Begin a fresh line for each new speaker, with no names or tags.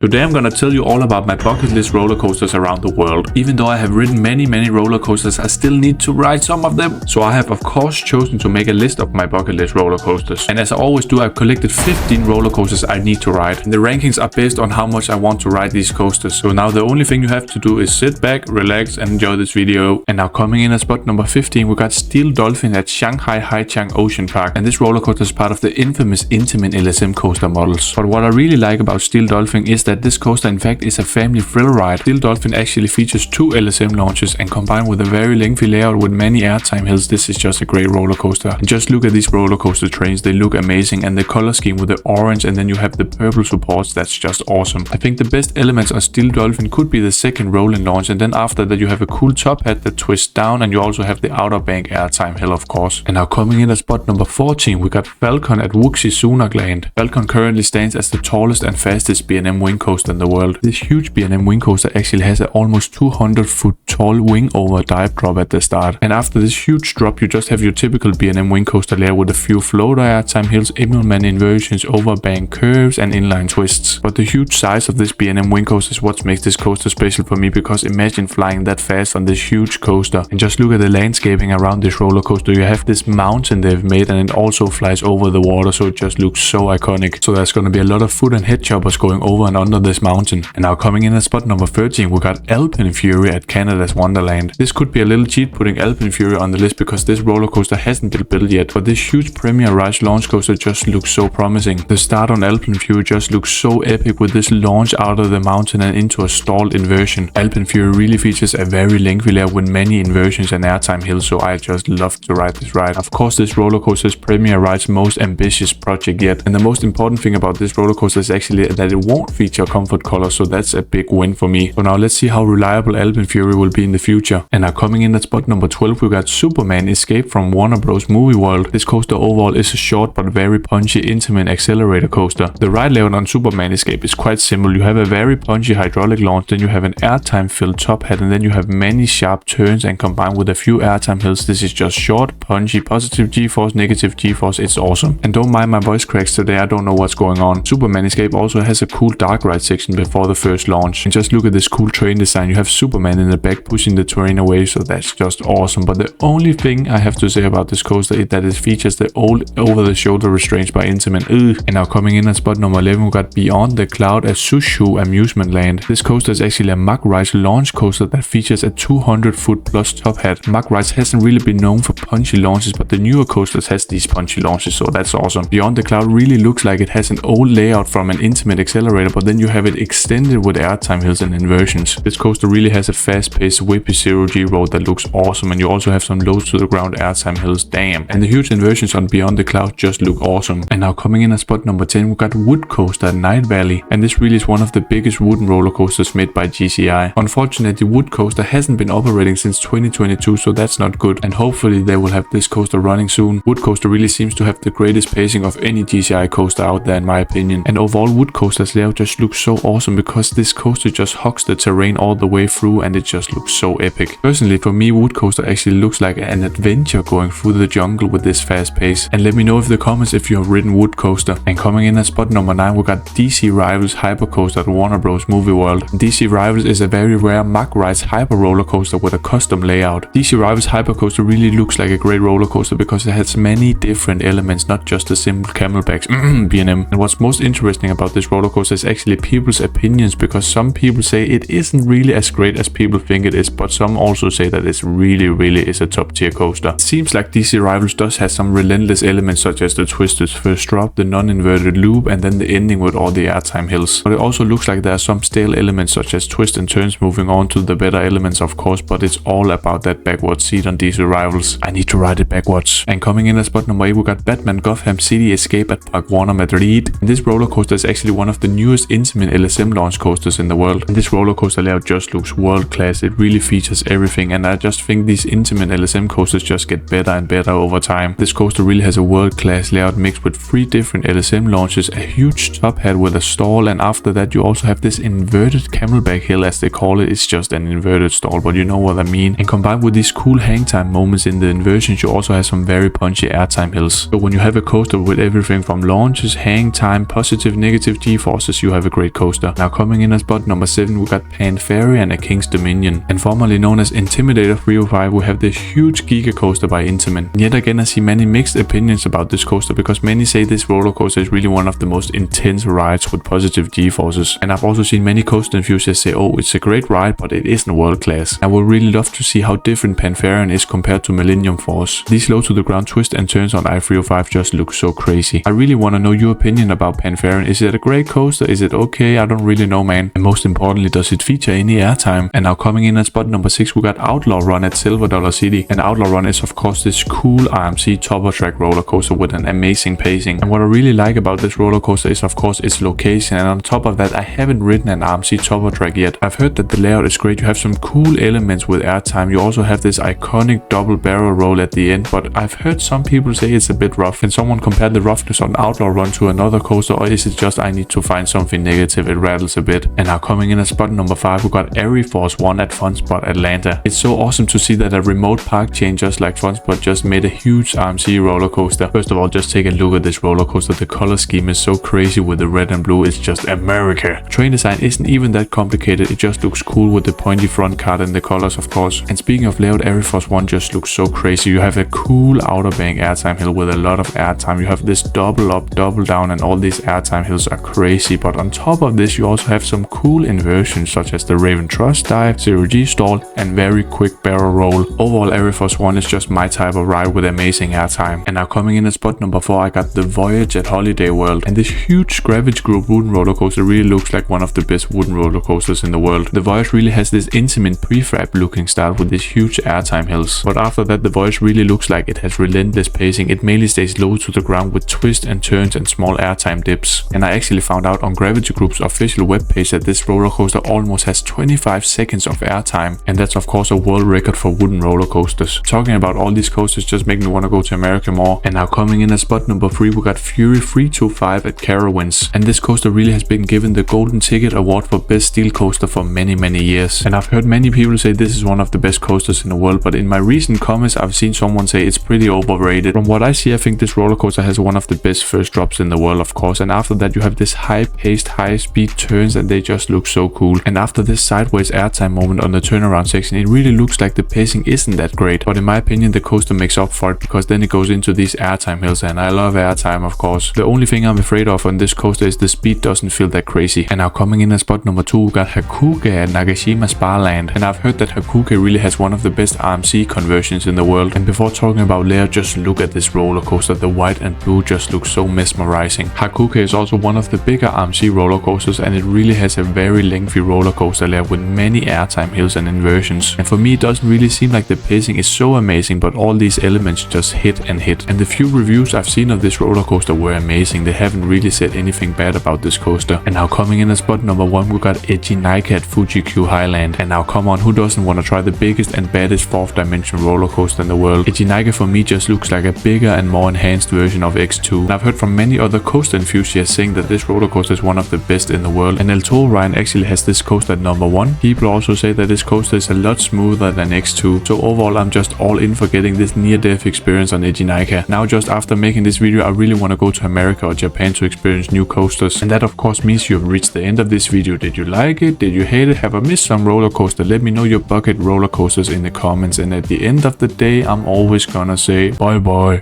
Today I'm gonna tell you all about my bucket list roller coasters around the world. Even though I have ridden many roller coasters, I still need to ride some of them. So I have of course chosen to make a list of my bucket list roller coasters. And as I always do, I've collected 15 roller coasters I need to ride. And the rankings are based on how much I want to ride these coasters. So now the only thing you have to do is sit back, relax and enjoy this video. And now coming in at spot number 15, we got Steel Dolphin at Shanghai Haichang Ocean Park. And this roller coaster is part of the infamous Intamin LSM coaster models. But what I really like about Steel Dolphin is that this coaster in fact is a family thrill ride. Steel Dolphin actually features 2 LSM launches, and combined with a very lengthy layout with many airtime hills, this is just a great roller coaster. And just look at these roller coaster trains, they look amazing, and the color scheme with the orange and then you have the purple supports, that's just awesome. I think the best elements on Steel Dolphin could be the second rolling launch, and then after that you have a cool top hat that twists down, and you also have the outer bank airtime hill of course. And now coming in at spot number 14, we got Falcon at Wuxi Sunakland. Falcon currently stands as the tallest and fastest B&M wing coaster in the world. This huge B&M wing coaster actually has an almost 200-foot tall wing over dive drop at the start. And after this huge drop, you just have your typical B&M wing coaster layer with a few floater airtime hills, Immelman inversions, overbank curves and inline twists. But the huge size of this B&M wing coaster is what makes this coaster special for me, because imagine flying that fast on this huge coaster. And just look at the landscaping around this roller coaster. You have this mountain they've made, and it also flies over the water, so it just looks so iconic. So there's gonna be a lot of foot and head choppers going over and under this mountain. And now coming in at spot number 13, we got Alpen Fury at Canada's Wonderland. This could be a little cheat putting Alpen Fury on the list because this roller coaster hasn't been built yet, but this huge Premier Rise launch coaster just looks so promising. The start on Alpen Fury just looks so epic with this launch out of the mountain and into a stalled inversion. Alpen Fury really features a very lengthy layer with many inversions and airtime hills, so I just love to ride this ride. Of course, this roller coaster is Premier Ride's most ambitious project yet, and the most important thing about this roller coaster is actually that it won't feature comfort colors, so that's a big win for me. So now let's see how reliable Alpen Fury will be in the future. And now coming in at spot number 12, we got Superman Escape from Warner Bros. Movie World. This coaster overall is a short but very punchy Intamin accelerator coaster. The ride layout on Superman Escape is quite simple. You have a very punchy hydraulic launch, then you have an airtime filled top hat, and then you have many sharp turns, and combined with a few airtime hills, this is just short, punchy, positive G-force, negative G-force. It's awesome. And don't mind my voice cracks today, I don't know what's going on. Superman Escape also has a cool dark ride section before the first launch. And just look at this cool train design. You have Superman in the back pushing the terrain away, so that's just awesome. But the only thing I have to say about this coaster is that it features the old over-the-shoulder restraints by Intamin. And now coming in at spot number 11, we got Beyond the Cloud at Sushu Amusement Land. This coaster is actually a Mach Rise launch coaster that features a 200-foot plus top hat. Mach Rise hasn't really been known for punchy launches, but the newer coasters has these punchy launches, so that's awesome. Beyond the Cloud really looks like it has an old layout from an Intamin accelerator, but then you have it extended with airtime hills and inversions. This coaster really has a fast-paced whippy 0G road that looks awesome, and you also have some low to the ground airtime hills, damn. And the huge inversions on Beyond the Cloud just look awesome. And now coming in at spot number 10, we got Wood Coaster at Night Valley, and this really is one of the biggest wooden roller coasters made by GCI. Unfortunately, Wood Coaster hasn't been operating since 2022, so that's not good, and hopefully they will have this coaster running soon. Wood Coaster really seems to have the greatest pacing of any GCI coaster out there in my opinion, and overall Wood Coaster's layout just looks so awesome because this coaster just hugs the terrain all the way through, and it just looks so epic. Personally, for me, Wood Coaster actually looks like an adventure going through the jungle with this fast pace. And let me know in the comments if you have ridden Wood Coaster. And coming in at spot number 9, we got DC Rivals Hyper Coaster at Warner Bros. Movie World. DC Rivals is a very rare Mach Rise hyper roller coaster with a custom layout. DC Rivals Hyper Coaster really looks like a great roller coaster because it has many different elements, not just a simple camelbacks B&M. And what's most interesting about this roller coaster is actually people's opinions, because some people say it isn't really as great as people think it is, but some also say that it really is a top tier coaster. It seems like DC Rivals does have some relentless elements such as the twisted first drop, the non-inverted loop, and then the ending with all the airtime hills. But it also looks like there are some stale elements such as twists and turns, moving on to the better elements of course, but it's all about that backwards seat on DC Rivals. I need to ride it backwards. And coming in at spot number 8, we got Batman Gotham City Escape at Park Warner Madrid. And this roller coaster is actually one of the newest Intamin LSM launch coasters in the world. And this roller coaster layout just looks world class. It really features everything, and I just think these Intamin LSM coasters just get better and better over time. This coaster really has a world class layout mixed with 3 different LSM launches, a huge top hat with a stall, and after that you also have this inverted camelback hill as they call it. It's just an inverted stall, but you know what I mean. And combined with these cool hang time moments in the inversions, you also have some very punchy airtime hills. So when you have a coaster with everything from launches, hang time, positive, negative G-forces, you have a another great coaster. Now coming in at spot number 7 we got Pan Fury and a King's Dominion. And formerly known as Intimidator 305 we have this huge giga coaster by Intamin. And yet again I see many mixed opinions about this coaster because many say this roller coaster is really one of the most intense rides with positive G-forces. And I've also seen many coaster enthusiasts say, oh, it's a great ride but it isn't world class. I would really love to see how different Pantherian is compared to Millennium Force. These low to the ground twists and turns on I-305 just look so crazy. I really want to know your opinion about Pantherian. Is it a great coaster? Is it okay? I don't really know, man. And most importantly, does it feature any airtime? And now coming in at spot number 6 we got Outlaw Run at Silver Dollar City. And Outlaw Run is of course this cool RMC topper track roller coaster with an amazing pacing. And what I really like about this roller coaster is of course its location, and on top of that I haven't ridden an RMC topper track yet. I've heard that the layout is great. You have some cool elements with airtime. You also have this iconic double barrel roll at the end, but I've heard some people say it's a bit rough. Can someone compare the roughness on Outlaw Run to another coaster, or is it just I need to find something negative? It rattles a bit. And now coming in at spot number 5 we got ForceOne at Fun Spot Atlanta. It's so awesome to see that a remote park chain just like Fun Spot just made a huge RMC roller coaster. First of all, just take a look at this roller coaster. The color scheme is so crazy with the red and blue. It's just America. Train design isn't even that complicated. It just looks cool with the pointy front card and the colors of course. And speaking of layout, ForceOne just looks so crazy. You have a cool outer bank airtime hill with a lot of airtime. You have this double up, double down, and all these airtime hills are crazy. But on top of this you also have some cool inversions such as the Raven Trust dive, 0G stall, and very quick barrel roll. Overall, ForceOne is just my type of ride with amazing airtime. And now coming in at spot number 4 I got the Voyage at Holiday World. And this huge Gravage Group wooden roller coaster really looks like one of the best wooden roller coasters in the world. The Voyage really has this intimate prefab looking style with these huge airtime hills. But after that the Voyage really looks like it has relentless pacing. It mainly stays low to the ground with twists and turns and small airtime dips. And I actually found out on Gravity Group's official webpage that this roller coaster almost has 25 seconds of airtime. And that's of course a world record for wooden roller coasters. Talking about all these coasters just make me want to go to America more. And now coming in at spot number 3 we got Fury 325 at Carowinds. And this coaster really has been given the Golden Ticket Award for best steel coaster for many years. And I've heard many people say this is one of the best coasters in the world, but in my recent comments I've seen someone say it's pretty overrated. From what I see I think this roller coaster has one of the best first drops in the world of course, and after that you have this high paced high speed turns and they just look so cool. And after this sideways airtime moment on the turnaround section it really looks like the pacing isn't that great, but in my opinion the coaster makes up for it because then it goes into these airtime hills, and I love airtime of course. The only thing I'm afraid of on this coaster is the speed doesn't feel that crazy. And now coming in at spot number 2 we got Hakuk at Nagashima Sparland. And I've heard that Hakuk really has one of the best RMC conversions in the world. And before talking about layout, just look at this roller coaster. The white and blue just looks so mesmerizing. Hakuk is also one of the bigger RMC roller coasters, and it really has a very lengthy roller coaster layer with many airtime hills and inversions. And for me it doesn't really seem like the pacing is so amazing, but all these elements just hit and hit. And the few reviews I've seen of this roller coaster were amazing. They haven't really said anything bad about this coaster. And now coming in at spot number 1 we got Nike at Fuji Q Highland. And now come on, who doesn't want to try the biggest and baddest 4th dimension roller coaster in the world? Nike for me just looks like a bigger and more enhanced version of X2. And I've heard from many other coaster enthusiasts saying that this roller coaster is one of the best in the world. And El Toro Ryan actually has this coaster at number 1. People also say that this coaster is a lot smoother than X2. So overall I'm just all in for getting this near-death experience on Nike. Now just after making this video I really want to go to America or Japan to experience new coasters. And that of course means you have reached the end of this video. Did you like it? Did you hate it? Have I missed some roller coaster? Let me know your bucket roller coasters in the comments. And at the end of the day I'm always gonna say bye bye.